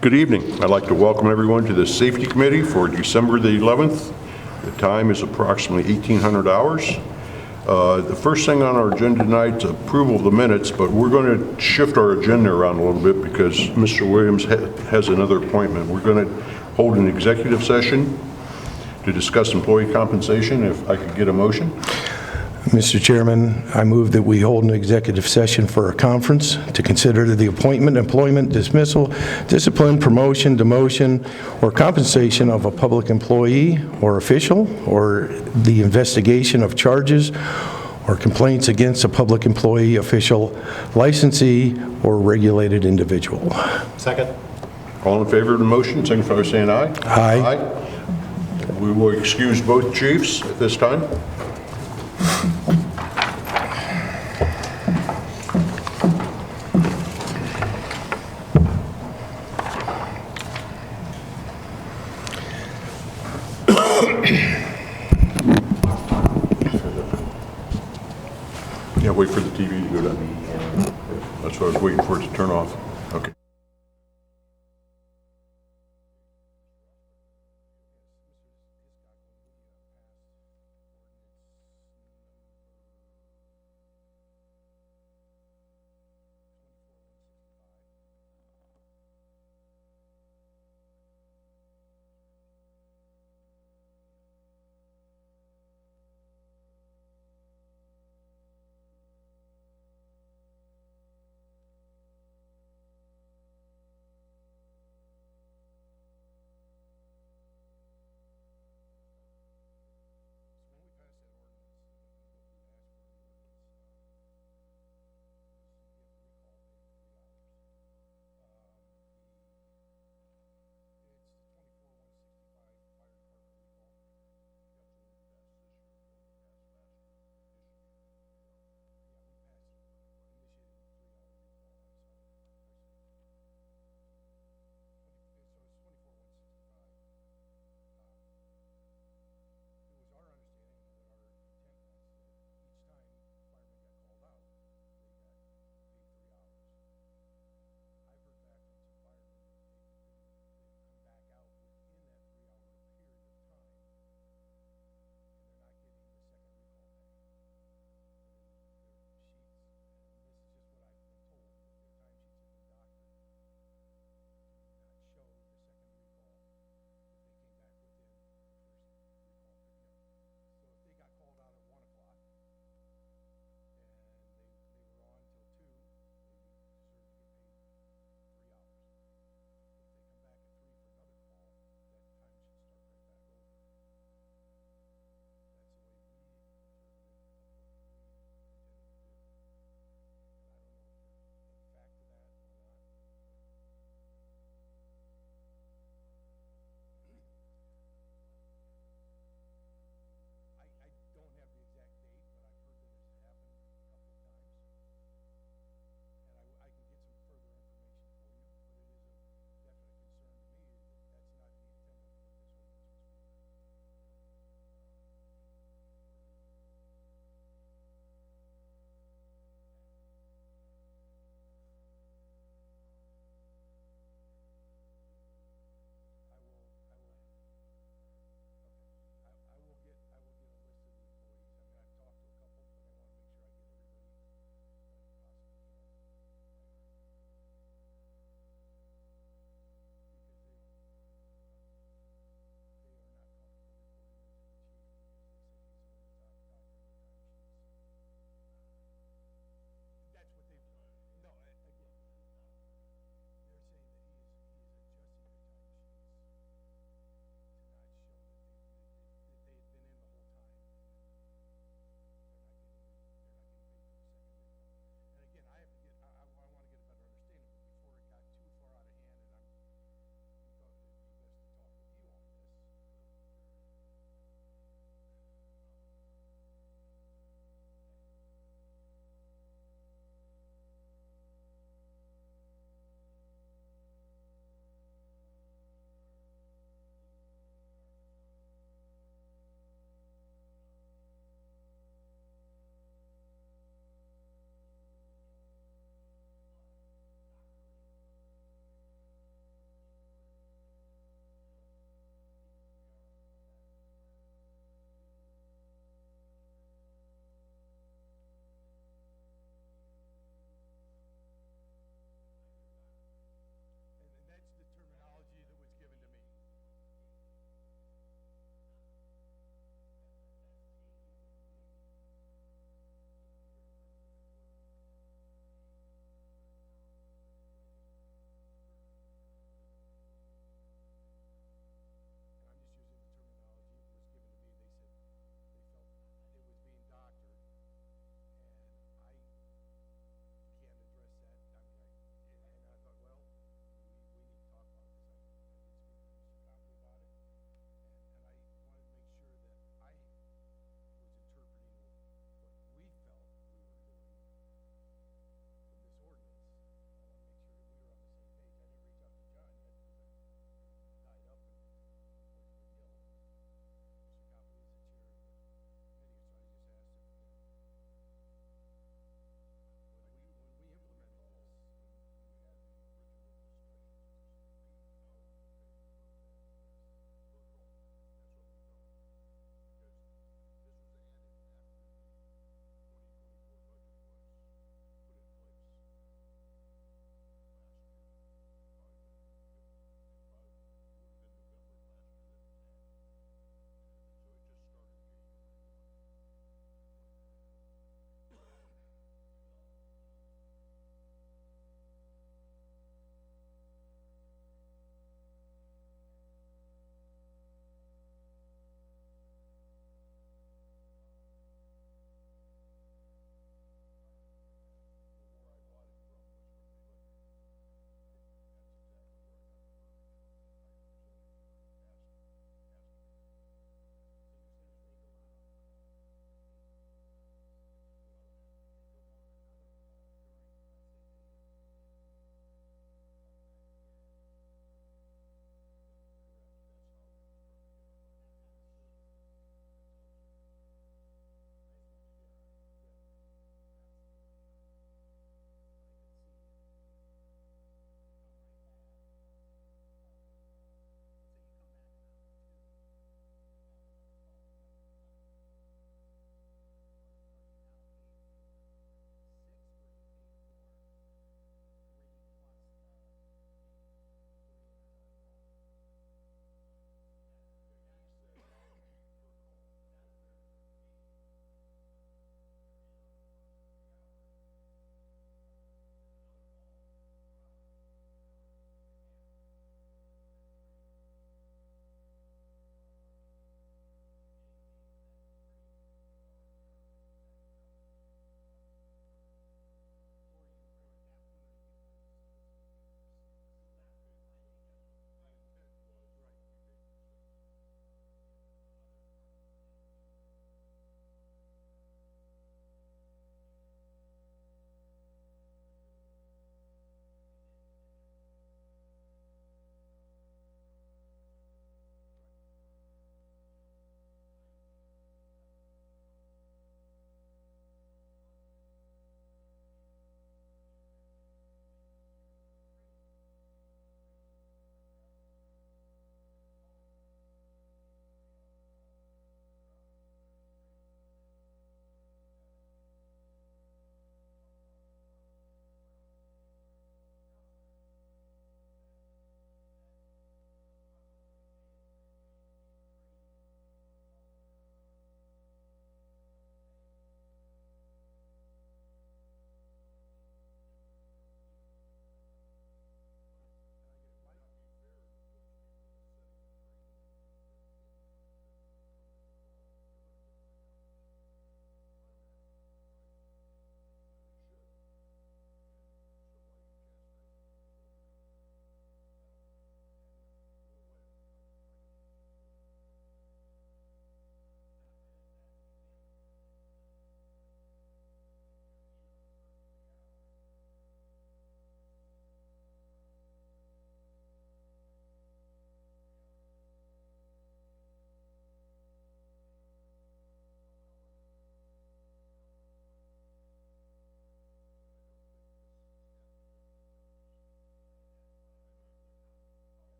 Good evening. I'd like to welcome everyone to the Safety Committee for December the 11th. The time is approximately 1800 hours. The first thing on our agenda tonight is approval of the minutes, but we're going to shift our agenda around a little bit because Mr. Williams has another appointment. We're going to hold an executive session to discuss employee compensation. If I could get a motion. Mr. Chairman, I move that we hold an executive session for a conference to consider the appointment, employment, dismissal, discipline, promotion, demotion, or compensation of a public employee or official, or the investigation of charges or complaints against a public employee, official, licensee, or regulated individual. Second. All in favor of the motion, signify by saying aye. Aye. Aye. We will excuse both chiefs at this time. Yeah, wait for the TV to go down. That's what I was waiting for it to turn off. Okay.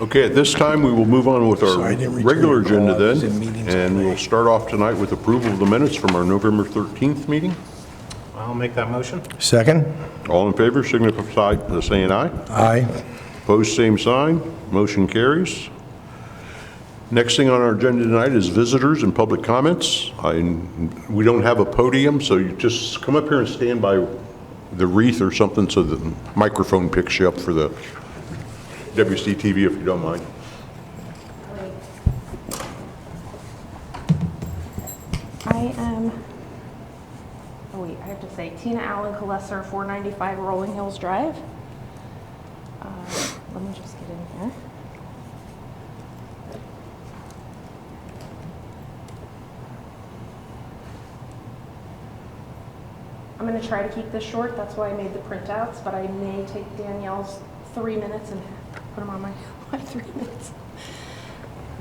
Okay, at this time, we will move on with our So I didn't return regular your call. agenda I was in then, meetings and all day. we'll start off tonight with approval of the minutes from our November 13th meeting. I'll make that motion. Second? All in favor, signify by saying aye. Aye. Opposed, same sign. Motion carries. Next thing on our agenda tonight is visitors and public comments. We don't have a podium, so you just come up here and stand by the wreath or something so the microphone picks you up for the WCTV, if you don't mind. I am, oh wait, I have to say, Tina Allen Colesser, 495 Rolling Hills Drive. Let me just get in here. I'm going to try to keep this short, that's why I made the printouts, but I may take Danielle's 3 minutes and put them on my 3 minutes.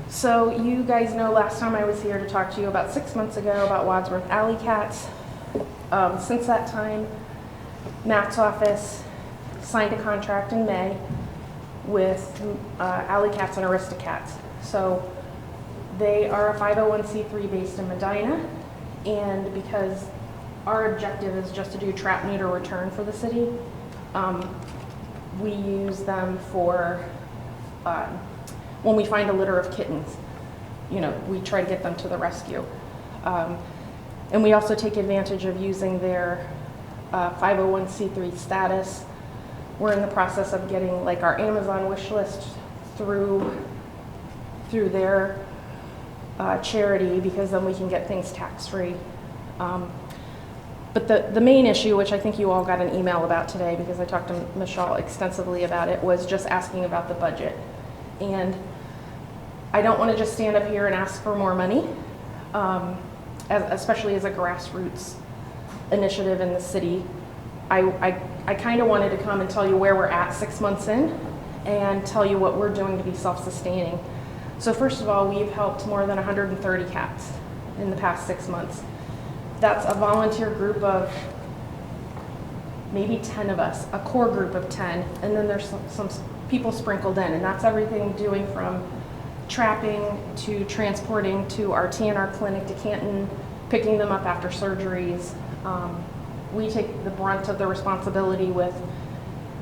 So you guys know last time I was here to talk to you about 6 months ago about Wadsworth Alley Cats. Since that time, Matt's office signed a contract in May with Alley Cats and Aristocats. So they are a 501c3 based in Medina, and because our objective is just to do trap, neuter, return for the city, we use them for when we find a litter of kittens, you know, we try to get them to the rescue. And we also take advantage of using their 501c3 status. We're in the process of getting like our Amazon wish list through their charity, because then we can get things tax-free. But the main issue, which I think you all got an email about today because I talked to Michelle extensively about it, was just asking about the budget. And I don't want to just stand up here and ask for more money, especially as a grassroots initiative in the city. I kind of wanted to come and tell you where we're at 6 months in and tell you what we're doing to be self-sustaining. So first of all, we've helped more than 130 cats in the past 6 months. That's a volunteer group of maybe 10 of us, a core group of 10, and then there's some people sprinkled in, and that's everything doing from trapping to transporting to our TNR clinic to Canton, picking them up after surgeries. We take the brunt of the responsibility with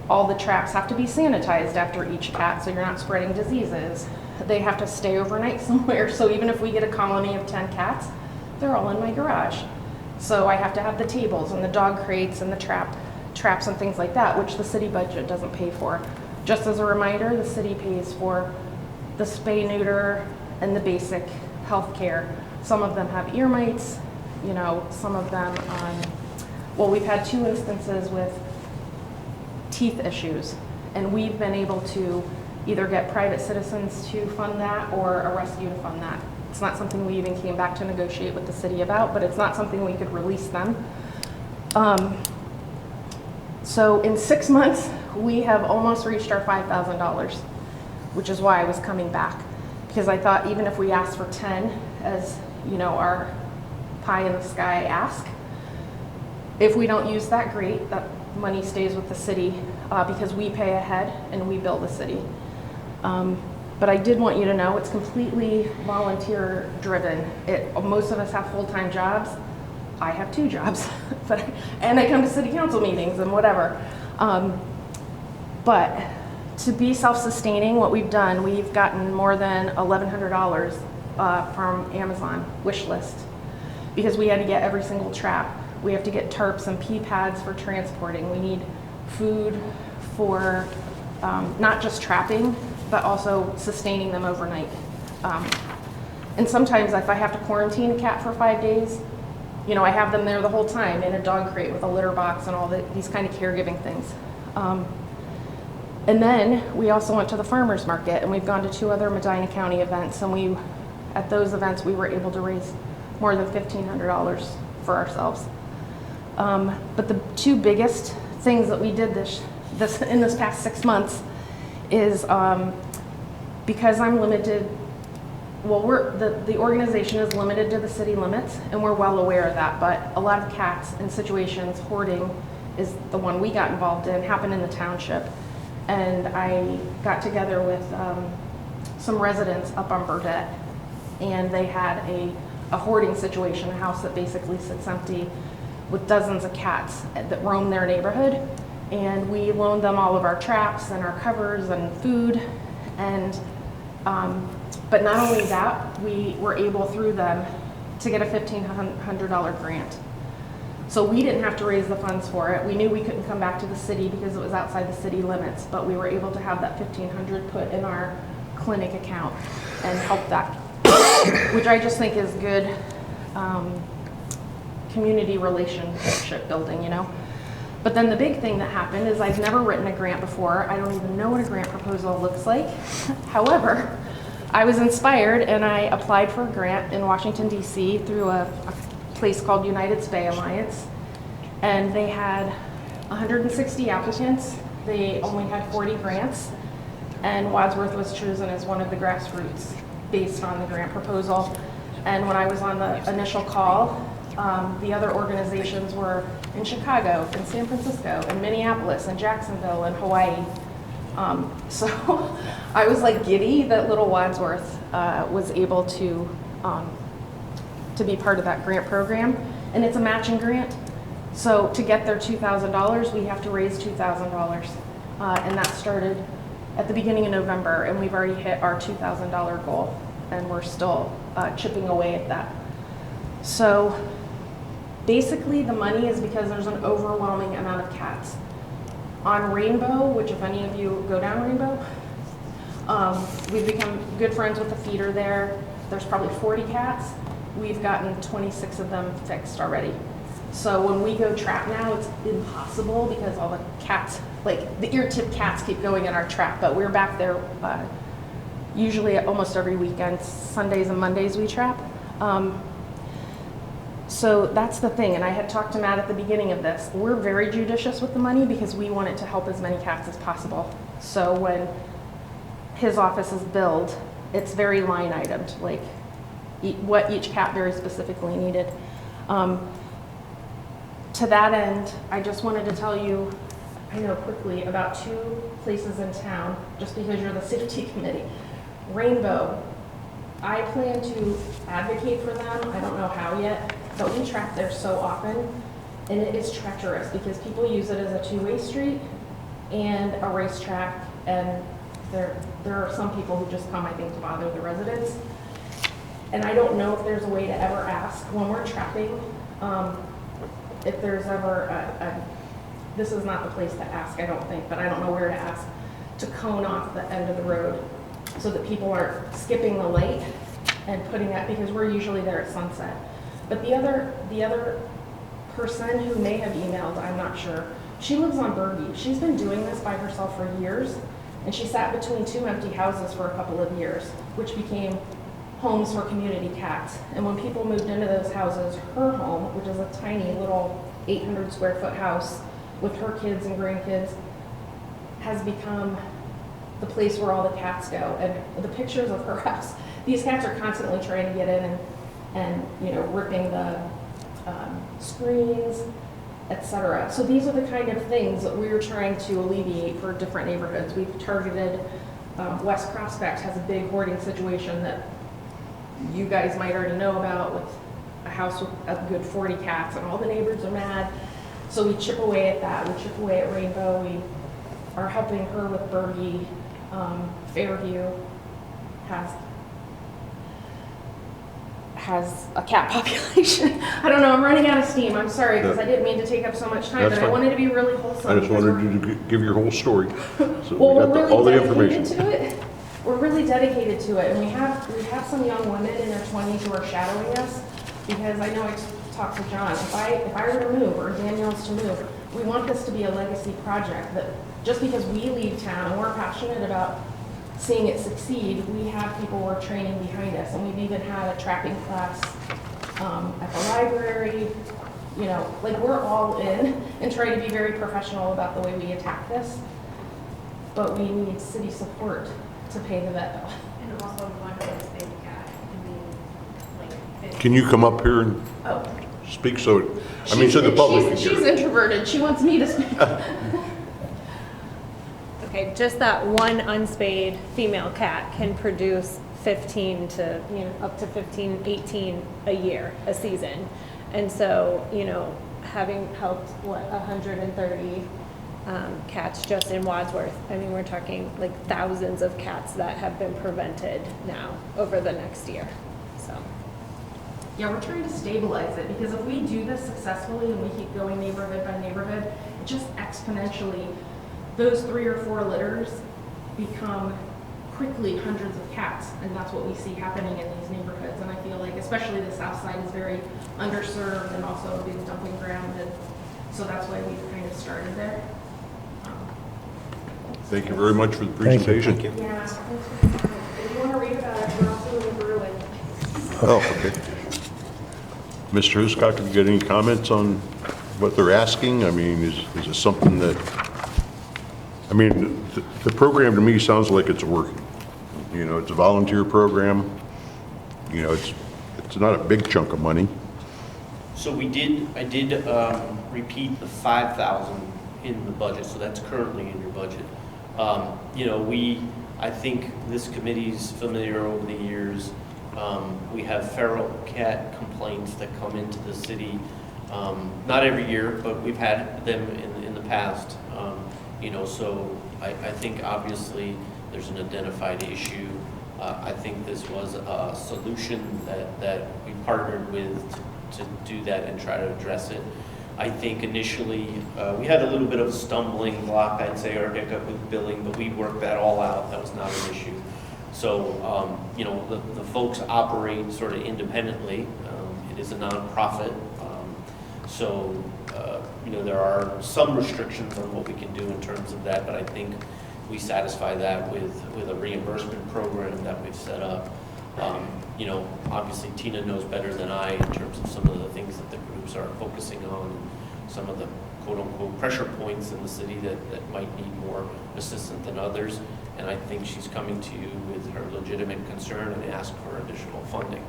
all the traps have to be sanitized after each cat so you're not spreading diseases. They have to stay overnight somewhere, so even if we get a colony of 10 cats, they're all in my garage. So I have to have the tables and the dog crates and the traps and things like that, which the city budget doesn't pay for. Just as a reminder, the city pays for the spay, neuter, and the basic health care. Some of them have ear mites, you know, some of them, well, we've had 2 instances with teeth issues, and we've been able to either get private citizens to fund that or a rescue to fund that. It's not something we even came back to negotiate with the city about, but it's not something we could release them. So in 6 months, we have almost reached our $5,000, which is why I was coming back, because I thought even if we asked for 10 as, you know, our pie in the sky ask, if we don't use that, great, that money stays with the city because we pay ahead and we bill the city. But I did want you to know it's completely volunteer driven. Most of us have full-time jobs. I have 2 jobs, and I come to city council meetings and whatever. But to be self-sustaining, what we've done, we've gotten more than $1,100 from Amazon wish list because we had to get every single trap. We have to get tarps and pee pads for transporting. We need food for not just trapping, but also sustaining them overnight. And sometimes if I have to quarantine a cat for 5 days, you know, I have them there the whole time in a dog crate with a litter box and all these kind of caregiving things. And then we also went to the farmer's market, and we've gone to 2 other Medina County events, and at those events we were able to raise more than $1,500 for ourselves. But the 2 biggest things that we did in this past 6 months is because I'm limited. Well, the organization is limited to the city limits, and we're well aware of that. But a lot of cats in situations, hoarding is the one we got involved in, happened in the township. And I got together with some residents up on Burdette, and they had a hoarding situation, a house that basically sits empty with dozens of cats that roam their neighborhood. And we loaned them all of our traps and our covers and food. And, but not only that, we were able through them to get a $1,500 grant. So we didn't have to raise the funds for it. We knew we couldn't come back to the city because it was outside the city limits, but we were able to have that $1,500 put in our clinic account and help that, which I just think is good community relationship building, you know? But then the big thing that happened is I've never written a grant before. I don't even know what a grant proposal looks like. However, I was inspired and I applied for a grant in Washington, D.C. through a place called United Spay Alliance. And they had 160 applicants. They only had 40 grants. And Wadsworth was chosen as one of the grassroots based on the grant proposal. And when I was on the initial call, the other organizations were in Chicago, in San Francisco, in Minneapolis, in Jacksonville, and Hawaii. So I was like giddy that little Wadsworth was able to be part of that grant program. And it's a matching grant. So to get their $2,000, we have to raise $2,000. And that started at the beginning of November, and we've already hit our $2,000 goal, and we're still chipping away at that. So basically the money is because there's an overwhelming amount of cats. On Rainbow, which if any of you go down Rainbow, we've become good friends with the feeder there. There's probably 40 cats. We've gotten 26 of them fixed already. So when we go trap now, it's impossible because all the cats, like the ear-tipped cats keep going in our trap, but we're back there usually almost every weekend. Sundays and Mondays we trap. So that's the thing, and I had talked to Matt at the beginning of this. We're very judicious with the money because we want it to help as many cats as possible. So when his office is billed, it's very line itemed, like what each cat very specifically needed. To that end, I just wanted to tell you, I know quickly, about 2 places in town, just because you're the safety committee. Rainbow, I plan to advocate for them. I don't know how yet, but we trap there so often, and it is treacherous because people use it as a two-way street and a racetrack, and there are some people who just come, I think, to bother the residents. And I don't know if there's a way to ever ask when we're trapping, if there's ever this is not the place to ask, I don't think, but I don't know where to ask, to cone off the end of the road so that people aren't skipping the light and putting that, because we're usually there at sunset. But the other person who may have emailed, I'm not sure, she lives on Bergie. She's been doing this by herself for years, and she sat between 2 empty houses for a couple of years, which became homes for community cats. And when people moved into those houses, her home, which is a tiny little 800 square foot house with her kids and grandkids, has become the place where all the cats go. And the pictures of her house, these cats are constantly trying to get in and you know, ripping the screens, etc. So these are the kind of things that we're trying to alleviate for different neighborhoods. We've targeted, West Prospect has a big hoarding situation that you guys might already know about, with a house with a good 40 cats, and all the neighbors are mad. So we chip away at that. We chip away at Rainbow. We are helping her with Bergie. Fairview has a cat population. I don't know, I'm running out of steam. I'm sorry, because I didn't mean to take up so much time, That's but I fine. wanted to be really wholesome. I just because wanted you to give your whole story. So Well, we we're got really all the dedicated information. to it. We're really dedicated to it, and we have some young women in their 20s who are shadowing us, because I know I talked to John. If I were to move, or Danielle's to move, we want this to be a legacy project, that just because we leave town and we're passionate about seeing it succeed, we have people we're training behind us, and we've even had a trapping class at the library. You know, like, we're all in and try to be very professional about the way we attack this, but we need city support to pay the vet bill. And also one of those big cat can be like. Can you come up here and Oh. speak so the public can She's hear? introverted. She wants me to speak. Okay, Okay, just that one unspayed female cat can produce 15 to, up to 15, 18 a year, a season. And so, having helped, 130 cats just in Wadsworth, I mean, we're talking like thousands of cats that have been prevented now over the next year, so. Yeah, we're trying to stabilize it, because if we do this successfully and we keep going neighborhood by neighborhood, it just exponentially, those 3 or 4 litters become quickly hundreds of cats, and that's what we see happening in these neighborhoods. And I feel like especially the south side is very underserved and also a big dumping ground, and so that's why we've kind of started there. Thank you very much for the Thank you. presentation. Yeah, if you want to read about it, we're also in Berlin. Oh, okay. Mr. Hiscock, have you got any comments on what they're asking? I mean, is it something that, I mean, the program to me sounds like it's working. It's a volunteer program. It's not a big chunk of money. So I did repeat the 5,000 in the budget, so that's currently in your budget. I think this committee's familiar over the years. We have feral cat complaints that come into the city, not every year, but we've had them in the past. So I think obviously there's an identified issue. I think this was a solution that we partnered with to do that and try to address it. I think initially we had a little bit of a stumbling block, I'd say, or hiccup with billing, but we worked that all out. That was not an issue. So, the folks operate sort of independently. It is a nonprofit. There are some restrictions on what we can do in terms of that, but I think we satisfy that with a reimbursement program that we've set up. Obviously Tina knows better than I in terms of some of the things that the groups are focusing on, and some of the quote-unquote pressure points in the city that might need more assistance than others. And I think she's coming to you with her legitimate concern and ask for additional funding.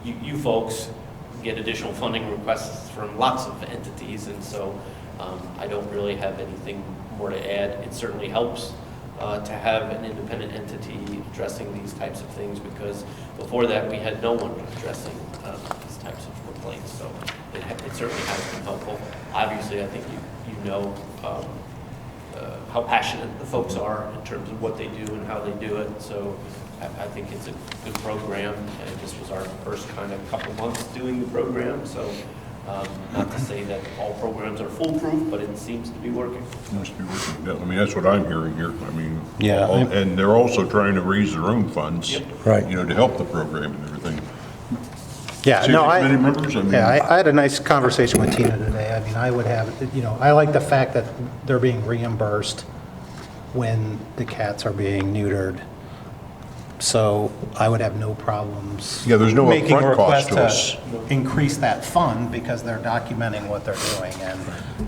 You folks get additional funding requests from lots of entities, and so I don't really have anything more to add. It certainly helps to have an independent entity addressing these types of things, because before that we had no one addressing these types of complaints. So it certainly has been helpful. Obviously, I think you know how passionate the folks are in terms of what they do and how they do it. So I think it's a good program, and this was our first kind of couple months doing the program. So not to say that all programs are foolproof, but it seems to be working. Must be working. Yeah, I mean, that's what I'm hearing here. I mean, Yeah. And they're also trying to raise their own funds, Yep. Right. to help the program and everything. Yeah, City no, committee members, I mean, I had a nice conversation with Tina today. I mean, I would have, I like the fact that they're being reimbursed when the cats are being neutered. So I would have no problems. Yeah, there's no making a upfront cost request to us. increase that fund, because they're documenting what they're doing. And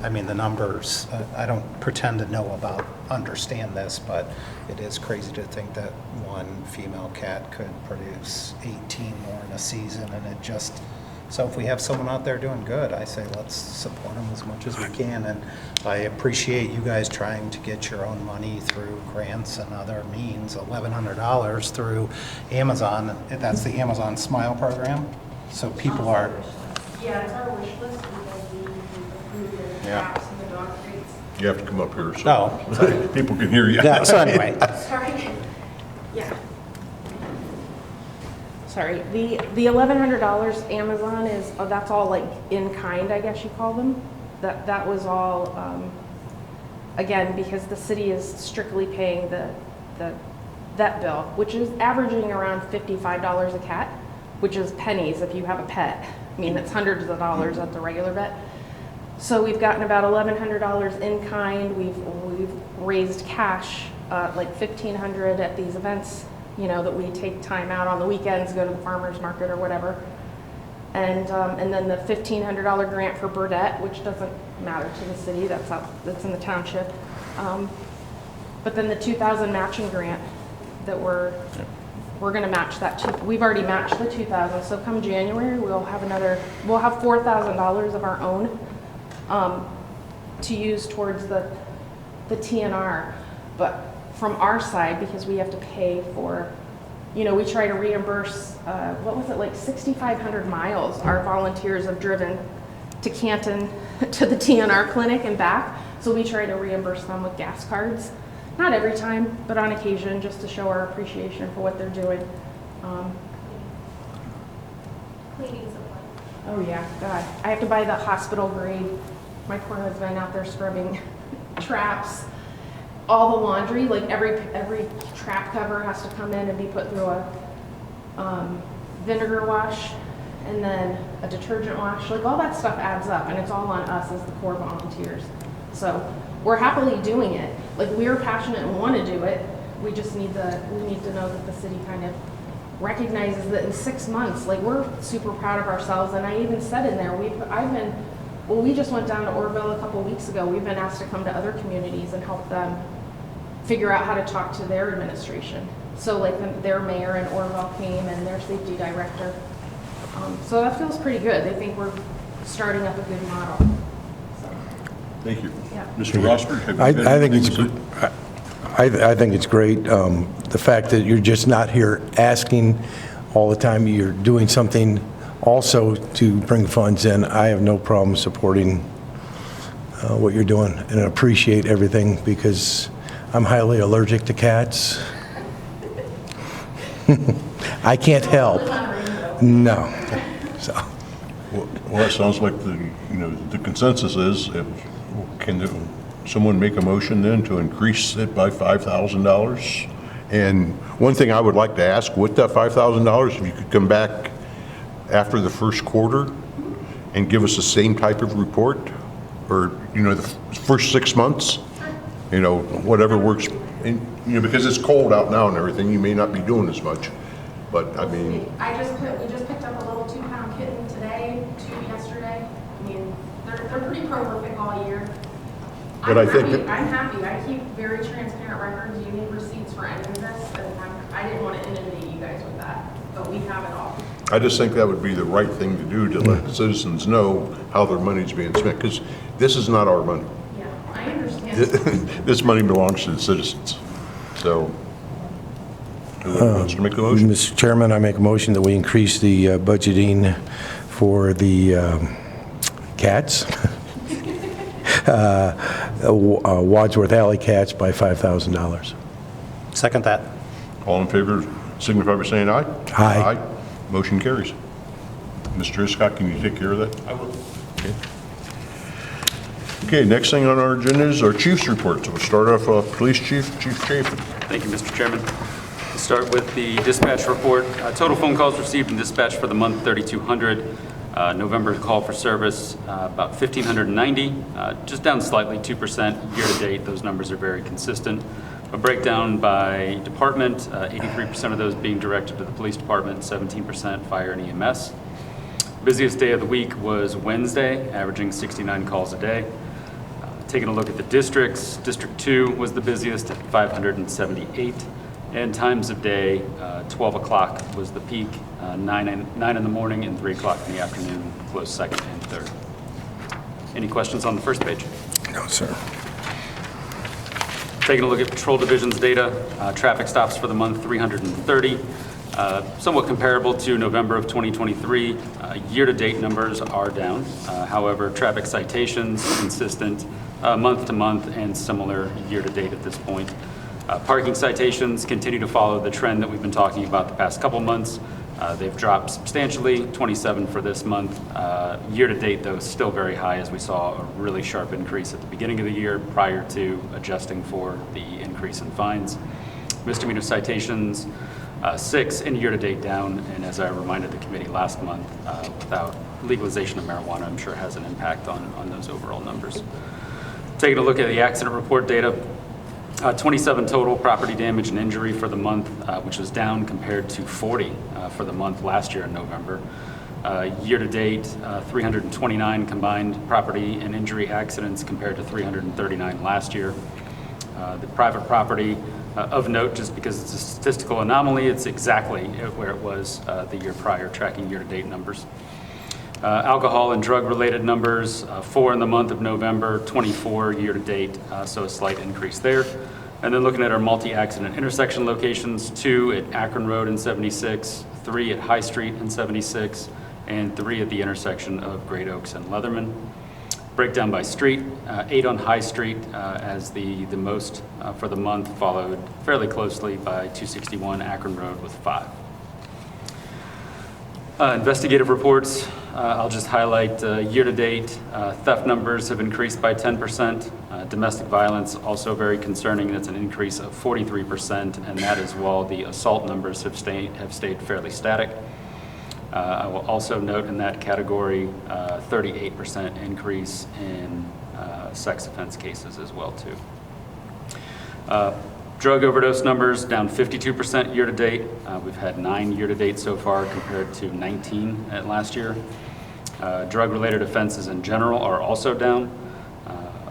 I mean, the numbers, I don't pretend to know about, understand this, but it is crazy to think that one female cat could produce 18 more in a season. And it just, so if we have someone out there doing good, I say let's support them as much as we can. And I appreciate you guys trying to get your own money through grants and other means. $1,100 through Amazon. That's the Amazon Smile program. So people are, Yeah, it's our wish list, because we approved the Yeah. cats and the dog crates. You have to come up here so oh, sorry. people can hear you. Yeah, so anyway, Sorry. Yeah. Sorry, the $1,100 Amazon is, that's all like in kind, I guess you call them. That was all, again, because the city is strictly paying the vet bill, which is averaging around $55 a cat, which is pennies if you have a pet. I mean, it's hundreds of dollars at the regular vet. So we've gotten about $1,100 in kind. We've raised cash, like $1,500 at these events, that we take time out on the weekends, go to the farmer's market or whatever. And then the $1,500 grant for Burdette, which doesn't matter to the city, that's in the township. But then the 2,000 matching grant that we're going to match that. We've already matched the 2,000, so come January we'll have $4,000 of our own to use towards the TNR. But from our side, because we have to pay for, you know, we try to reimburse, what was it, like 6,500 miles our volunteers have driven to Canton, to the TNR clinic and back. So we try to reimburse them with gas cards. Not every time, but on occasion, just to show our appreciation for what they're doing. Cleaning supply. Oh yeah, God. I have to buy the hospital grade. My poor husband out there scrubbing traps, all the laundry, like every trap cover has to come in and be put through a vinegar wash and then a detergent wash. Like all that stuff adds up, and it's all on us as the core volunteers. So we're happily doing it. Like we're passionate and want to do it. We just need to know that the city kind of recognizes that in 6 months, like we're super proud of ourselves. And I even said in there, we just went down to Orville a couple weeks ago. We've been asked to come to other communities and help them figure out how to talk to their administration. So like their mayor in Orville came and their safety director. So that feels pretty good. They think we're starting up a good model. So, Thank you. Yeah. Mr. Rosberg, have you I had think it's, anything to say? I think it's great. The fact that you're just not here asking all the time, you're doing something also to bring funds in. I have no problem supporting what you're doing and appreciate everything because I'm highly allergic to cats. I can't help. No. So. Well, it sounds like the consensus is, can someone make a motion then to increase it by $5,000? And one thing I would like to ask, with that $5,000, if you could come back after the first quarter and give us the same type of report, or the first 6 months, whatever works. And, because it's cold out now and everything, you may not be doing as much. But I mean, we just picked up a little 2-pound kitten today, 2 yesterday. I mean, they're pretty prolific all year. But I think I'm happy. I keep very transparent records. You need receipts for any of this, and I didn't want to inundate you guys with that, but we have it all. I just think that would be the right thing to do, to let the citizens know how their money's being spent, because this is not our money. Yeah, I understand. This money belongs to the citizens. So, who wants to make the motion? Mr. Chairman, I make a motion that we increase the budgeting for the cats, Wadsworth Alley cats, by $5,000. Second that. All in favor, signify by saying aye. Aye. Motion carries. Mr. Hiscock, can you take care of that? I will. Okay, next thing on our agenda is our chief's report. So we'll start off, Police Chief Chafin. Thank you, Mr. Chairman. We'll start with the dispatch report. Total phone calls received in dispatch for the month, 3,200. November call for service, about 1,590, just down slightly, 2%. Year-to-date, those numbers are very consistent. A breakdown by department, 83% of those being directed to the police department, 17% fire and EMS. Busiest day of the week was Wednesday, averaging 69 calls a day. Taking a look at the districts, District 2 was the busiest at 578. And times of day, 12 o'clock was the peak, 9 in the morning and 3 o'clock in the afternoon, close second and third. Any questions on the first page? No, sir. Taking a look at patrol division's data, traffic stops for the month, 330. Somewhat comparable to November of 2023. Year-to-date numbers are down. However, traffic citations consistent month to month and similar year-to-date at this point. Parking citations continue to follow the trend that we've been talking about the past couple months. They've dropped substantially, 27 for this month. Year-to-date, though, still very high, as we saw a really sharp increase at the beginning of the year prior to adjusting for the increase in fines. Misdemeanor citations, 6, and year-to-date down. And as I reminded the committee last month, without legalization of marijuana, I'm sure has an impact on those overall numbers. Taking a look at the accident report data, 27 total property damage and injury for the month, which was down compared to 40 for the month last year in November. Year-to-date, 329 combined property and injury accidents compared to 339 last year. The private property, of note, just because it's a statistical anomaly, it's exactly where it was the year prior, tracking year-to-date numbers. Alcohol and drug-related numbers, 4 in the month of November, 24 year-to-date, so a slight increase there. And then looking at our multi-accident intersection locations, 2 at Akron Road and 76, 3 at High Street and 76, and 3 at the intersection of Great Oaks and Leatherman. Breakdown by street, 8 on High Street as the most for the month, followed fairly closely by 261 Akron Road with 5. Investigative reports, I'll just highlight year-to-date theft numbers have increased by 10%. Domestic violence also very concerning. That's an increase of 43%, and that is while the assault numbers have stayed fairly static. I will also note in that category 38% increase in sex offense cases as well too. Drug overdose numbers down 52% year-to-date. We've had 9 year-to-date so far compared to 19 at last year. Drug-related offenses in general are also down.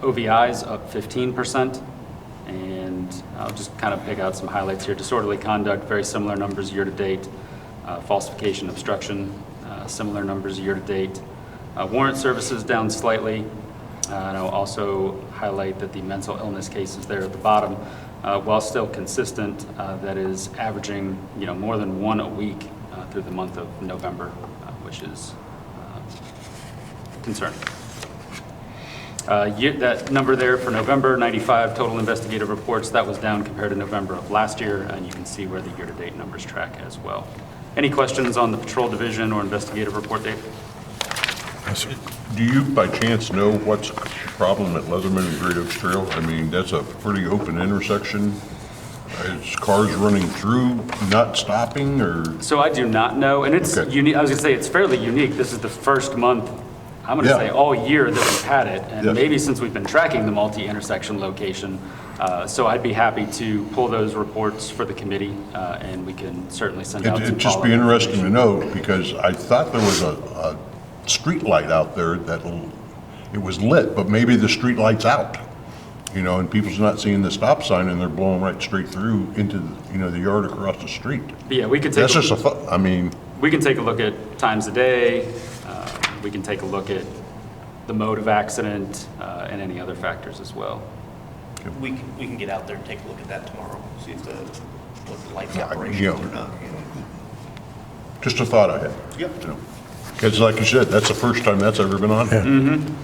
OVIs up 15%. And I'll just kind of pick out some highlights here. Disorderly conduct, very similar numbers year-to-date. Falsification, obstruction, similar numbers year-to-date. Warrant services down slightly. And I'll also highlight that the mental illness cases there at the bottom, while still consistent, that is averaging more than 1 a week through the month of November, which is concerning. That number there for November, 95 total investigative reports, that was down compared to November of last year, and you can see where the year-to-date numbers track as well. Any questions on the patrol division or investigative report, Dave? Do you by chance know what's the problem at Leatherman and Great Oaks Trail? I mean, that's a pretty open intersection. Is cars running through, not stopping, or? So I do not know, and it's unique. I was gonna say it's fairly unique. This is the first month, I'm gonna say all year that we've had it, and maybe since we've been tracking the multi-intersection location. So I'd be happy to pull those reports for the committee, and we can certainly send out some It'd just be interesting to know, because I thought there was a street light out there that it was lit, but maybe the street light's out, and people's not seeing the stop sign and they're blowing right straight through into the yard across the street. But yeah, we could take. That's just a thought. I mean, we can take a look at times a day. We can take a look at the mode of accident and any other factors as well. We can get out there and take a look at that tomorrow, see if what the lights operational or not. just a thought I had. Yep. Because like you said, that's the first time that's ever been on. Mm-hmm.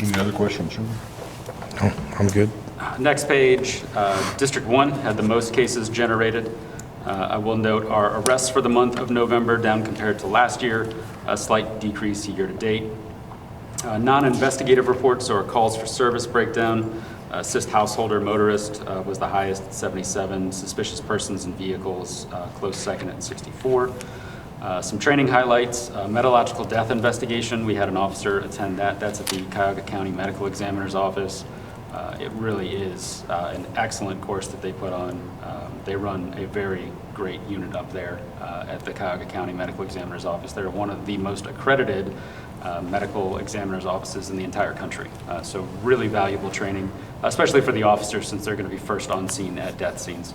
Any other questions, sir? No, I'm good. Next page, District 1 had the most cases generated. I will note our arrests for the month of November down compared to last year, a slight decrease year-to-date. Non-investigative reports or calls for service breakdown. Assist householder motorist was the highest at 77. Suspicious persons and vehicles, close second at 64. Some training highlights, metallurgical death investigation. We had an officer attend that. That's at the Cuyahoga County Medical Examiner's Office. It really is an excellent course that they put on. They run a very great unit up there at the Cuyahoga County Medical Examiner's Office. They're one of the most accredited medical examiner's offices in the entire country. So really valuable training, especially for the officers since they're going to be first on scene at death scenes.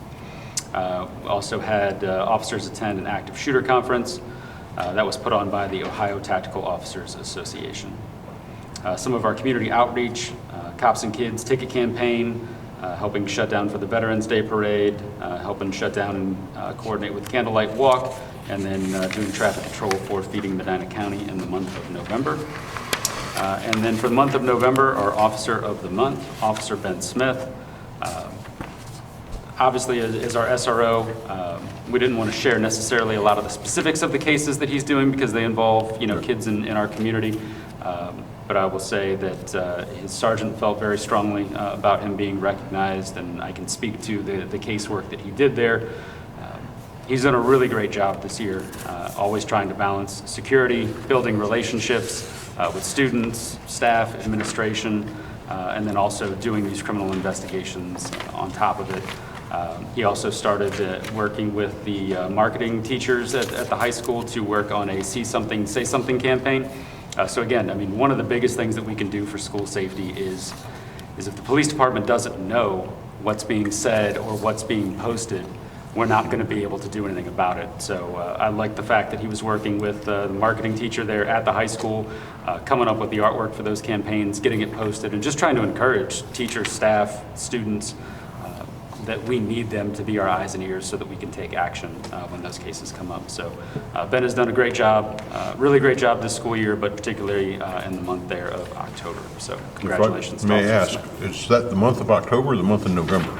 Also had officers attend an active shooter conference that was put on by the Ohio Tactical Officers Association. Some of our community outreach, Cops and Kids ticket campaign, helping shut down for the Veterans Day Parade, helping shut down and coordinate with Candlelight Walk, and then doing traffic control for Feeding Medina County in the month of November. And then for the month of November, our Officer of the Month, Officer Ben Smith. Obviously, as our SRO, we didn't want to share necessarily a lot of the specifics of the cases that he's doing because they involve, kids in our community. But I will say that his sergeant felt very strongly about him being recognized, and I can speak to the casework that he did there. He's done a really great job this year, always trying to balance security, building relationships with students, staff, administration, and then also doing these criminal investigations on top of it. He also started working with the marketing teachers at the high school to work on a See Something, Say Something campaign. So again, one of the biggest things that we can do for school safety is if the police department doesn't know what's being said or what's being posted, we're not going to be able to do anything about it. So I like the fact that he was working with the marketing teacher there at the high school, coming up with the artwork for those campaigns, getting it posted, and just trying to encourage teachers, staff, students, that we need them to be our eyes and ears so that we can take action when those cases come up. So Ben has done a great job, really great job this school year, but particularly in the month there of October. So congratulations. If I may to ask, Officer Smith. is that the month of October or the month of November?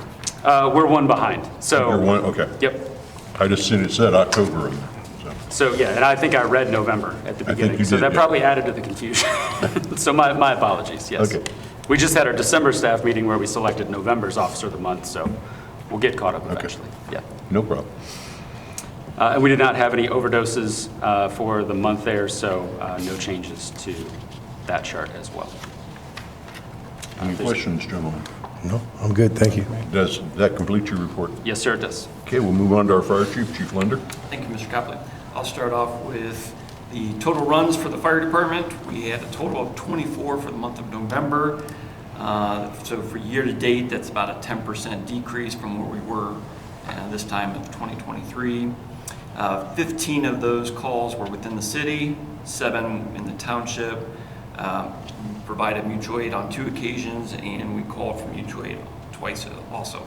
We're one behind. So You're one, okay. Yep. I just seen it said October in there, so. So yeah, and I think I read November at the think beginning. you So did, that yeah. probably added to the confusion. So my apologies, yes. Okay. We just had our December staff meeting where we selected November's Officer of the Month, so we'll get caught up eventually. Yeah. No problem. And we did not have any overdoses for the month there, so no changes to that chart as well. Any questions, gentlemen? No, I'm good, thank you. Does that complete your report? Yes, sir, it does. Okay, we'll move on to our fire chief, Chief Linder. Thank you, Mr. Copley. I'll start off with the total runs for the fire department. We had a total of 24 for the month of November. So for year-to-date, that's about a 10% decrease from where we were this time of 2023. 15 of those calls were within the city, 7 in the township. We provided mutual aid on 2 occasions, and we called for mutual aid twice also.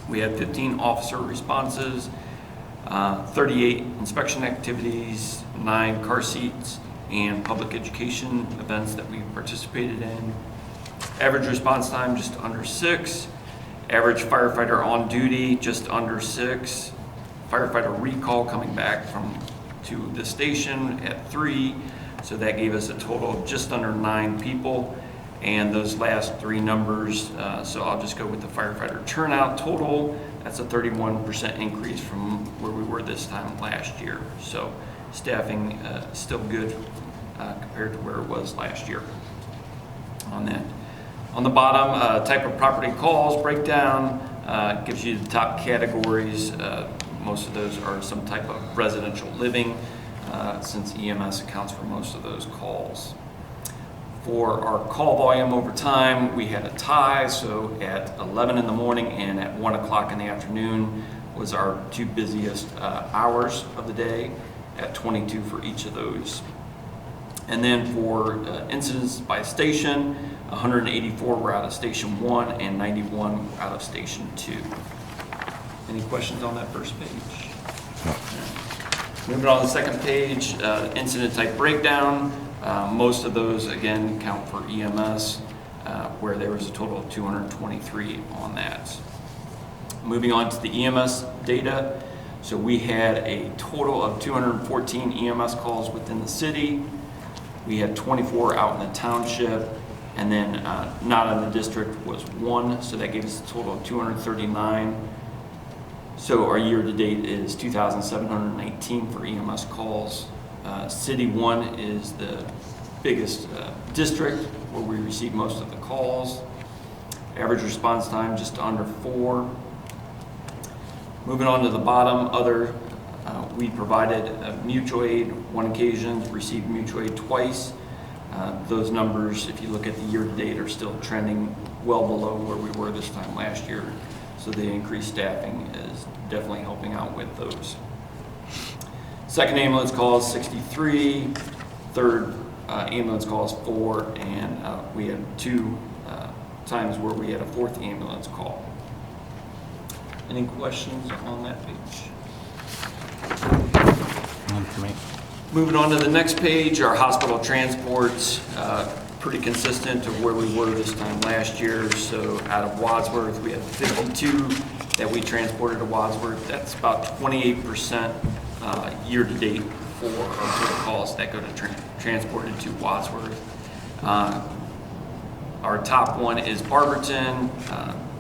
We had 15 officer responses, 38 inspection activities, 9 car seats, and public education events that we participated in. Average response time just under 6. Average firefighter on duty just under 6. Firefighter recall coming back to the station at 3. So that gave us a total of just under 9 people. And those last 3 numbers, so I'll just go with the firefighter turnout total. That's a 31% increase from where we were this time last year. So staffing still good compared to where it was last year on that. On the bottom, type of property calls breakdown gives you the top categories. Most of those are some type of residential living, since EMS accounts for most of those calls. For our call volume over time, we had a tie, so at 11 in the morning and at 1 o'clock in the afternoon was our 2 busiest hours of the day, at 22 for each of those. And then for incidents by station, 184 were out of Station 1 and 91 were out of Station 2. Any questions on that first page? No. Moving on to the second page, incident type breakdown. Most of those, again, count for EMS, where there was a total of 223 on that. Moving on to the EMS data. So we had a total of 214 EMS calls within the city. We had 24 out in the township, and then not in the district was 1, so that gave us a total of 239. So our year-to-date is 2,719 for EMS calls. City 1 is the biggest district where we receive most of the calls. Average response time just under 4. Moving on to the bottom, other, we provided mutual aid 1 occasion, received mutual aid twice. Those numbers, if you look at the year-to-date, are still trending well below where we were this time last year. So the increased staffing is definitely helping out with those. Second ambulance call is 63, third ambulance call is 4, and we had 2 times where we had a 4th ambulance call. Any questions on that page? None for me. Moving on to the next page, our hospital transports, pretty consistent to where we were this time last year. So out of Wadsworth, we had 52 that we transported to Wadsworth. That's about 28% year-to-date for our total calls that go to transported to Wadsworth. Our top one is Barberton,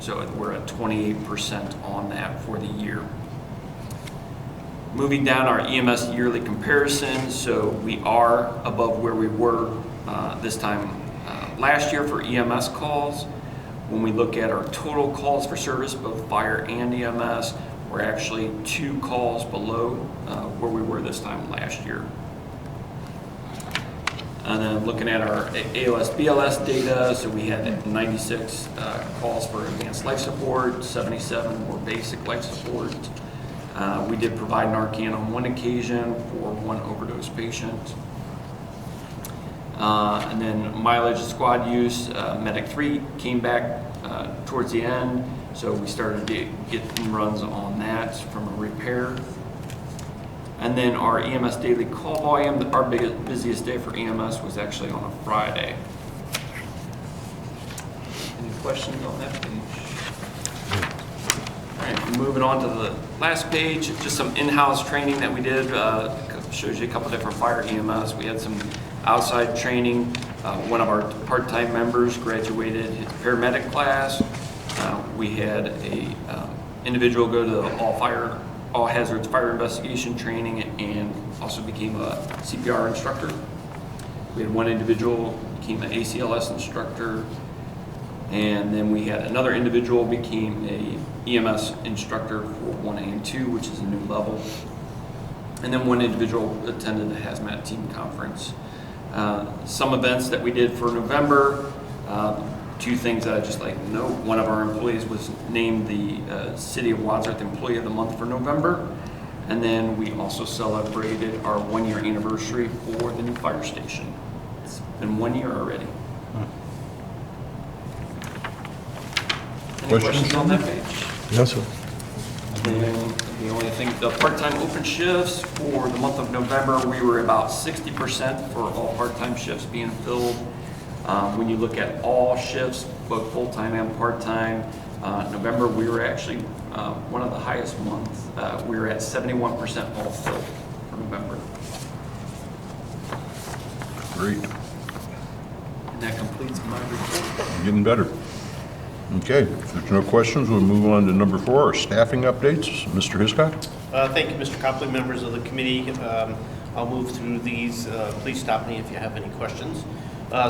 so we're at 28% on that for the year. Moving down our EMS yearly comparison, so we are above where we were this time last year for EMS calls. When we look at our total calls for service, both fire and EMS, we're actually 2 calls below where we were this time last year. And then looking at our ALS, BLS data, so we had 96 calls for advanced life support, 77 were basic life support. We did provide Narcan on one occasion for one overdose patient. And then mileage and squad use, Medic 3 came back towards the end, so we started to get runs on that from a repair. And then our EMS daily call volume, our busiest day for EMS was actually on a Friday. Any questions on that page? All right, moving on to the last page, just some in-house training that we did. Shows you a couple different fire EMS. We had some outside training. One of our part-time members graduated his paramedic class. We had a individual go to the all hazards fire investigation training and also became a CPR instructor. We had one individual became an ACLS instructor, and then we had another individual became a EMS instructor for 1A and 2, which is a new level. And then one individual attended the hazmat team conference. Some events that we did for November, two things that I'd just like to note. One of our employees was named the City of Wadsworth Employee of the Month for November. And then we also celebrated our 1-year anniversary for the new fire station. It's been 1 year already. Any questions on that page? No, sir. And the only thing, the part-time open shifts for the month of November, we were about 60% for all part-time shifts being filled. When you look at all shifts, both full-time and part-time, November we were actually one of the highest months. We were at 71% all filled for November. Great. And that completes my report. Getting better. Okay, if there's no questions, we'll move on to number 4, our staffing updates. Mr. Hiscock? Thank you, Mr. Copley, members of the committee. I'll move through these. Please stop me if you have any questions.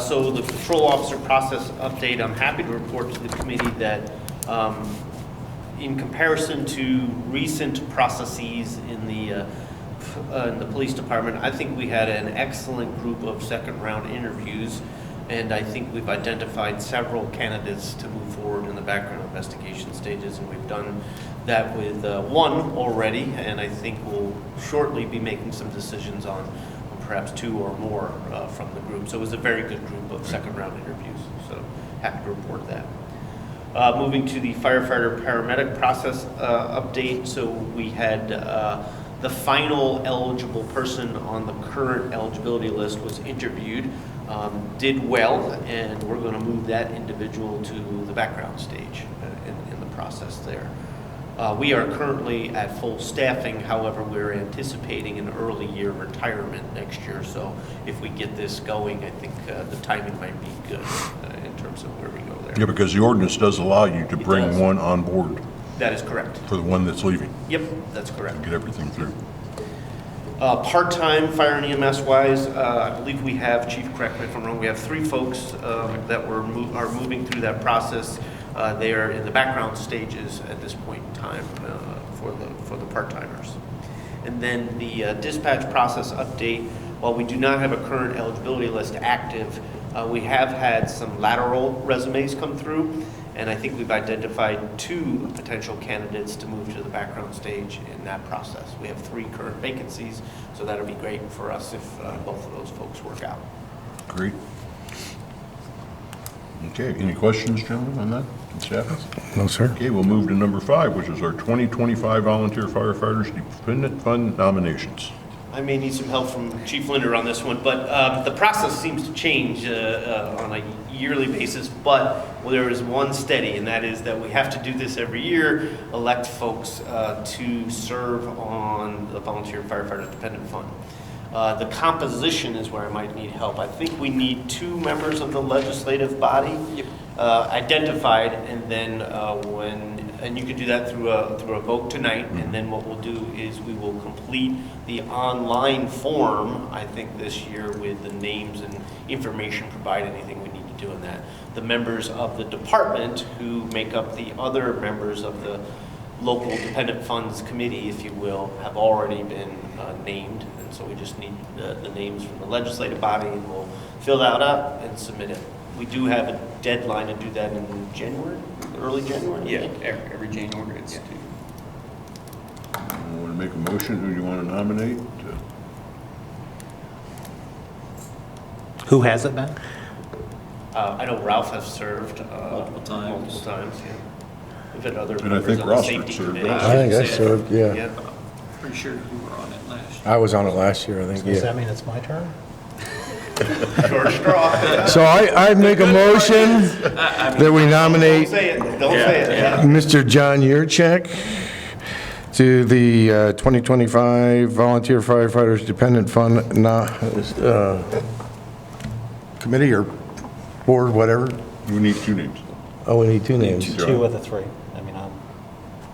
So the patrol officer process update, I'm happy to report to the committee that in comparison to recent processes in the police department, I think we had an excellent group of second round interviews, and I think we've identified several candidates to move forward in the background investigation stages, and we've done that with one already, and I think we'll shortly be making some decisions on perhaps 2 or more from the group. So it was a very good group of second round interviews, so happy to report that. Moving to the firefighter paramedic process update, so we had the final eligible person on the current eligibility list was interviewed, did well, and we're going to move that individual to the background stage in the process there. We are currently at full staffing, however, we're anticipating an early year retirement next year, so if we get this going, I think the timing might be good in terms of where we go there. Yeah, because the ordinance does allow you to bring one on board That is correct. for the one that's leaving, Yep, that's correct. get everything through. Part-time fire and EMS wise, I believe we have, Chief, correct me if I'm wrong, we have 3 folks that are moving through that process. They are in the background stages at this point in time for the part-timers. And then the dispatch process update, while we do not have a current eligibility list active, we have had some lateral resumes come through, and I think we've identified 2 potential candidates to move to the background stage in that process. We have 3 current vacancies, so that'll be great for us if both of those folks work out. Great. Okay, any questions, gentlemen, on that? Staff? No, sir. Okay, we'll move to number 5, which is our 2025 Volunteer Firefighters Dependent Fund nominations. I may need some help from Chief Linder on this one, but the process seems to change on a yearly basis, but there is one steady, and that is that we have to do this every year, elect folks to serve on the Volunteer Firefighters Dependent Fund. The composition is where I might need help. I think we need 2 members of the legislative body identified, and then and you can do that through a vote tonight, and then what we'll do is we will complete the online form, I think this year, with the names and information, provide anything we need to do in that. The members of the department who make up the other members of the local dependent funds committee, if you will, have already been named. And so we just need the names from the legislative body, and we'll fill that up and submit it. We do have a deadline to do that in January, early January? Yeah, every January it's due. You want to make a motion? Who do you want to nominate? Who has it been? I know Ralph has served Multiple times. Multiple times, yeah. We've had other And I members think on the Ross safety served committee. also. I think I served, yeah. Yeah. Pretty sure you were on it last year. I was on it last year, I think, Does yeah. that mean it's my turn? Short straw. So I make a motion that we Don't nominate say it, don't say it. Yeah. Mr. John Yurcheck to the 2025 Volunteer Firefighters Dependent Fund committee or board, whatever. We need 2 names. Oh, we need 2 names. 2 of the 3. I mean,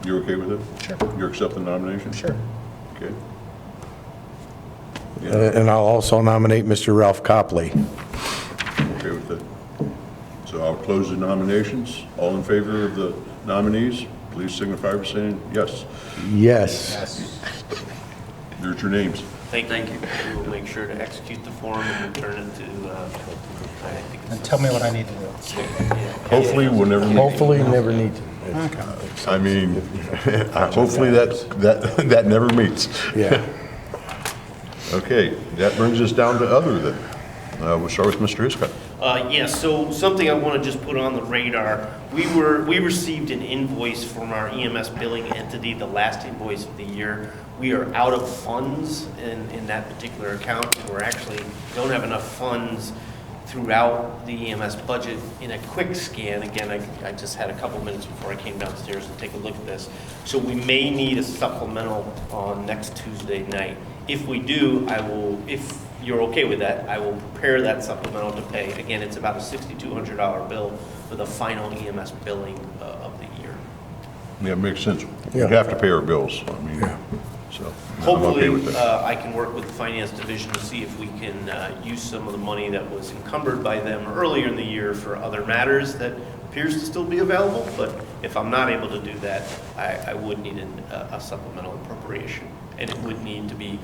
You okay with it? Sure. You accept the nomination? sure. Okay. And I'll also nominate Mr. Ralph Copley. Okay with that. So I'll close the nominations. All in favor of the nominees, please signify by saying yes. Yes. Here's your names. Thank you. We will make sure to execute the form and return it to, I think it's. And tell me what I need to do. Hopefully, we'll never need. Hopefully, never need to. I mean, hopefully that never meets. Yeah. Okay, that brings us down to other then. We'll start with Mr. Hiscott. Yes, so something I want to just put on the radar. We received an invoice from our EMS billing entity, the last invoice of the year. We are out of funds in that particular account. We're actually don't have enough funds throughout the EMS budget. In a quick scan, again, I just had a couple minutes before I came downstairs to take a look at this. So we may need a supplemental on next Tuesday night. If we do, I will, if you're okay with that, I will prepare that supplemental to pay. Again, it's about a $6,200 bill for the final EMS billing of the year. Yeah, it makes sense. We Yeah. have to pay our bills, I mean, so I'm okay Hopefully, with that. I can work with the finance division to see if we can use some of the money that was encumbered by them earlier in the year for other matters that appears to still be available. But if I'm not able to do that, I would need a supplemental appropriation. And it would need to be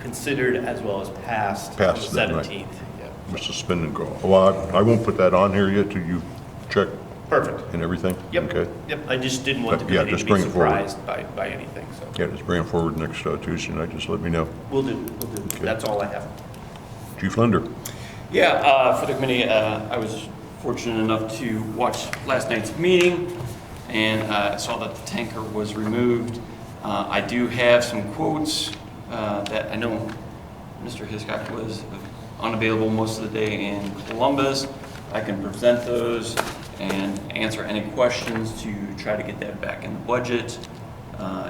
considered as well as passed on the Passed that night. 17th. Yeah. Mr. Spin and go. Well, I won't put that on here yet till you check Perfect. and everything? Yep. Okay. Yep. I just didn't want the But, yeah, committee just to be bring it forward. surprised by anything. So Yeah, just bring it forward next Tuesday night, just let me know. we'll do. That's all I have. Chief Linder. Yeah, for the committee, I was fortunate enough to watch last night's meeting and saw that the tanker was removed. I do have some quotes that I know Mr. Hiscock was unavailable most of the day in Columbus. I can present those and answer any questions to try to get that back in the budget.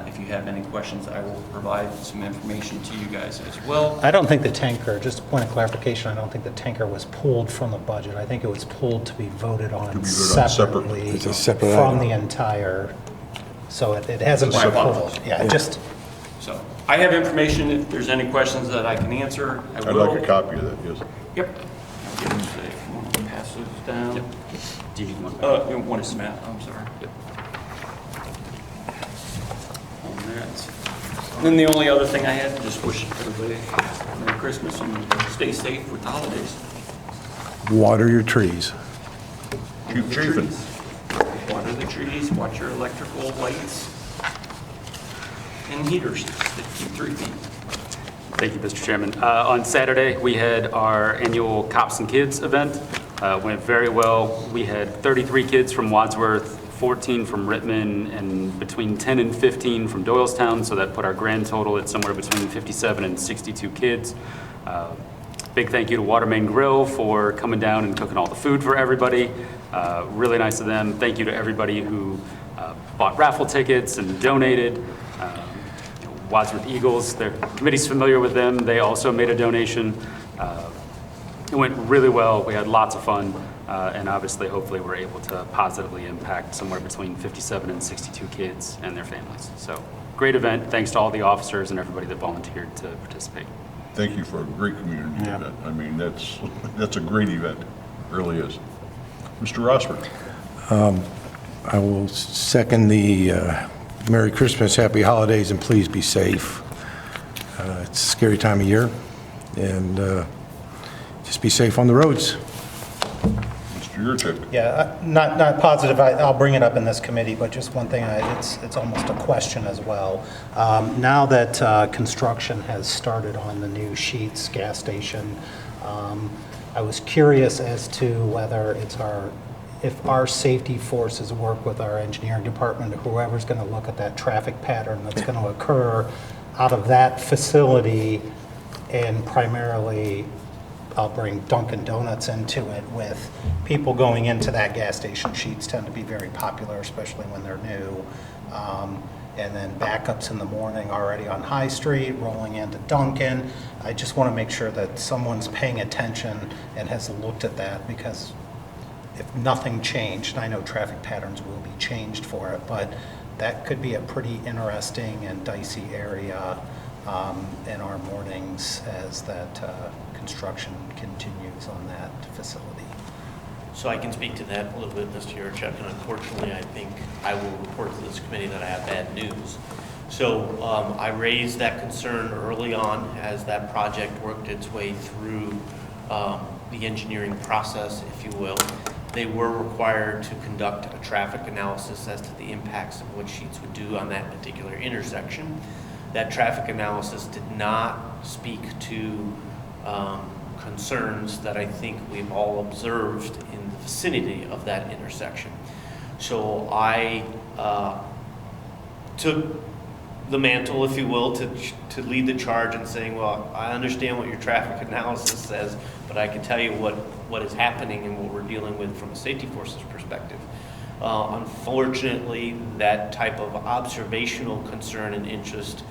If you have any questions, I will provide some information to you guys as well. I don't think the tanker, just a point of clarification, I don't think the tanker was pulled from the budget. I think it was pulled to be voted on separately. separately It's a separate from item. the entire, so it hasn't I been apologize. pulled. Yeah, just, So I have information. If there's any questions that I can answer, I I'd will. like a copy of that, yes. Yep. I'll give them to you. If you want to pass those down. Do you need one? One is Matt, I'm sorry. On that. And then the only other thing I had, just wish everybody Merry Christmas and stay safe with the holidays. Water your trees. Keep chafing. Water the trees, watch your electrical lights and heaters that keep 3 feet. Thank you, Mr. Chairman. On Saturday, we had our annual Cops and Kids event. Went very well. We had 33 kids from Wadsworth, 14 from Rittman, and between 10 and 15 from Doylestown, so that put our grand total at somewhere between 57 and 62 kids. Big thank you to Watermain Grill for coming down and cooking all the food for everybody. Really nice of them. Thank you to everybody who bought raffle tickets and donated. Wadsworth Eagles, their committee's familiar with them. They also made a donation. It went really well. We had lots of fun. And obviously, hopefully, we're able to positively impact somewhere between 57 and 62 kids and their families. So great event. Thanks to all the officers and everybody that volunteered to participate. Thank you for a great community event. I mean, that's a great event, it really is. Mr. Rossford. I will second the Merry Christmas, Happy Holidays, and please be safe. It's a scary time of year, and just be safe on the roads. Mr. Yurcheck? Yeah, not positive, I'll bring it up in this committee, but just one thing, it's almost a question as well. Now that construction has started on the new Sheetz gas station, I was curious as to whether if our safety forces work with our engineering department, whoever's going to look at that traffic pattern that's going to occur out of that facility, and primarily I'll bring Dunkin' Donuts into it, with people going into that gas station. Sheetz tend to be very popular, especially when they're new. And then backups in the morning already on High Street, rolling into Dunkin'. I just want to make sure that someone's paying attention and has looked at that, because if nothing changed, and I know traffic patterns will be changed for it, but that could be a pretty interesting and dicey area in our mornings as that construction continues on that facility. So I can speak to that a little bit, Mr. Yurcheck, and unfortunately, I think I will report to this committee that I have bad news. So I raised that concern early on as that project worked its way through the engineering process, if you will. They were required to conduct a traffic analysis as to the impacts of what Sheetz would do on that particular intersection. That traffic analysis did not speak to concerns that I think we've all observed in the vicinity of that intersection. So I took the mantle, if you will, to lead the charge in saying, well, I understand what your traffic analysis says, but I can tell you what is happening and what we're dealing with from a safety forces perspective. Unfortunately, that type of observational concern and interest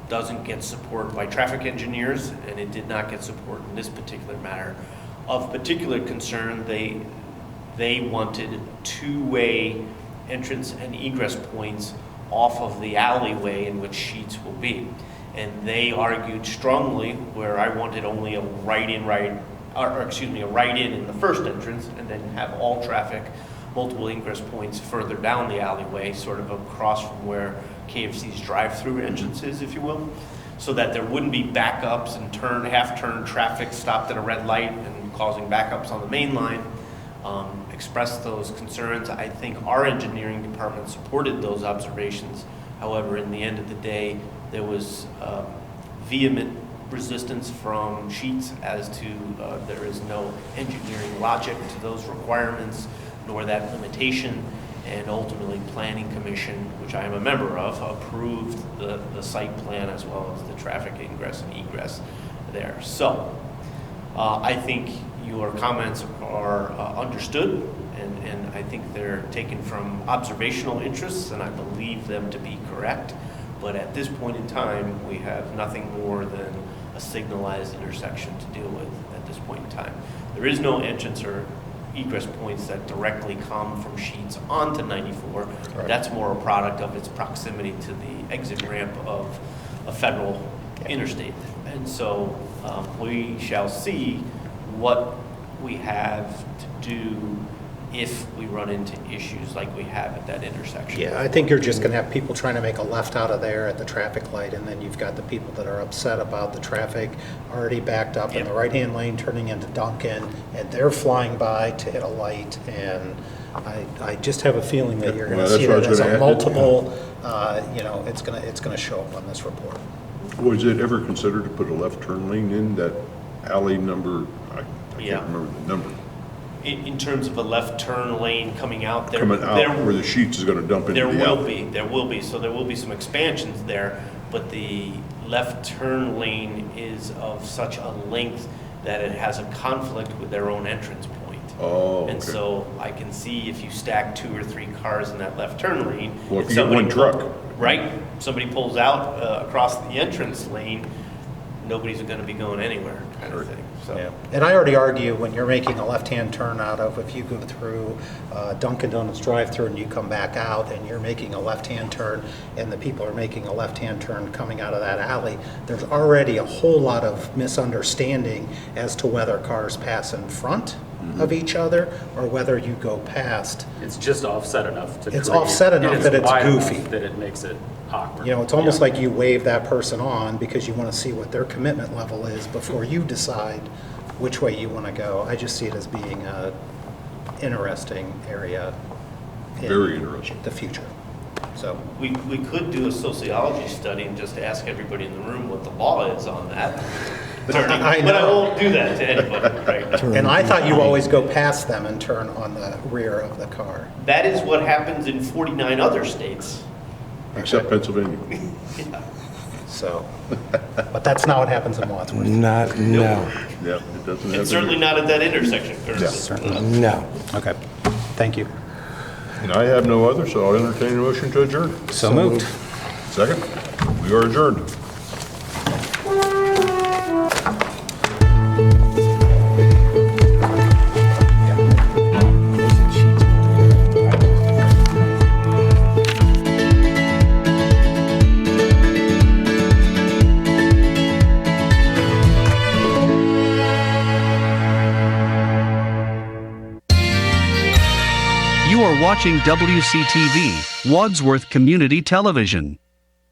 doesn't get support by traffic engineers, and it did not get support in this particular matter. Of particular concern, they wanted two-way entrance and egress points off of the alleyway in which Sheetz will be. And they argued strongly where I wanted only a right-in in the first entrance, and then have all traffic, multiple ingress points further down the alleyway, sort of across from where KFC's drive-through entrance is, if you will, so that there wouldn't be backups and half-turn traffic stopped at a red light and causing backups on the main line. Expressed those concerns. I think our engineering department supported those observations. However, in the end of the day, there was vehement resistance from Sheetz as to there is no engineering logic to those requirements, nor that limitation, and ultimately Planning Commission, which I am a member of, approved the site plan as well as the traffic ingress and egress there. So I think your comments are understood, and I think they're taken from observational interests, and I believe them to be correct. But at this point in time, we have nothing more than a signalized intersection to deal with at this point in time. There is no entrance or egress points that directly come from Sheetz onto 94. Right. That's more a product of its proximity to the exit ramp of a federal interstate. And so we shall see what we have to do if we run into issues like we have at that intersection. Yeah, I think you're just going to have people trying to make a left out of there at the traffic light, and then you've got the people that are upset about the traffic already backed up in the right-hand lane turning into Dunkin', and they're flying by to hit a light, and I just have a feeling that you're going to see that as a multiple, it's going to show up on this report. Was it ever considered to put a left turn lane in that alley number? I can't remember the number. In terms of a left turn lane coming out there. Coming out where the Sheetz is going to dump into the alley. There will be. So there will be some expansions there, but the left turn lane is of such a length that it has a conflict with their own entrance point. Oh, okay. And so I can see if you stack 2 or 3 cars in that left turn lane. Well, if you get one truck. Right. Somebody pulls out across the entrance lane, nobody's going to be going anywhere, kind of thing. So. Yeah. And I already argue when you're making a left-hand turn out of, if you go through Dunkin' Donuts drive-through and you come back out and you're making a left-hand turn and the people are making a left-hand turn coming out of that alley, there's already a whole lot of misunderstanding as to whether cars pass in front of each other, or whether you go past. It's just offset enough to It's create- offset enough and that it's wide enough goofy. that it makes it awkward. You know, it's almost Yeah. like you wave that person on because you want to see what their commitment level is before you decide which way you want to go. I just see it as being a interesting area in Very interesting. the future. So, We could do a sociology study and just ask everybody in the room what the law is on that. Turning, I but I know. won't do that to anybody, right? and I thought you always go past them and turn on the rear of the car. That is what happens in 49 other states. Except Pennsylvania. So, but that's not what happens in Wadsworth. Not, no, Yeah, it doesn't have. And certainly not at that intersection currently. Certainly. no. Okay, thank you. And I have no other, so I'll entertain a motion to adjourn. So moved. Second? We are adjourned. You are watching WCTV, Wadsworth Community Television.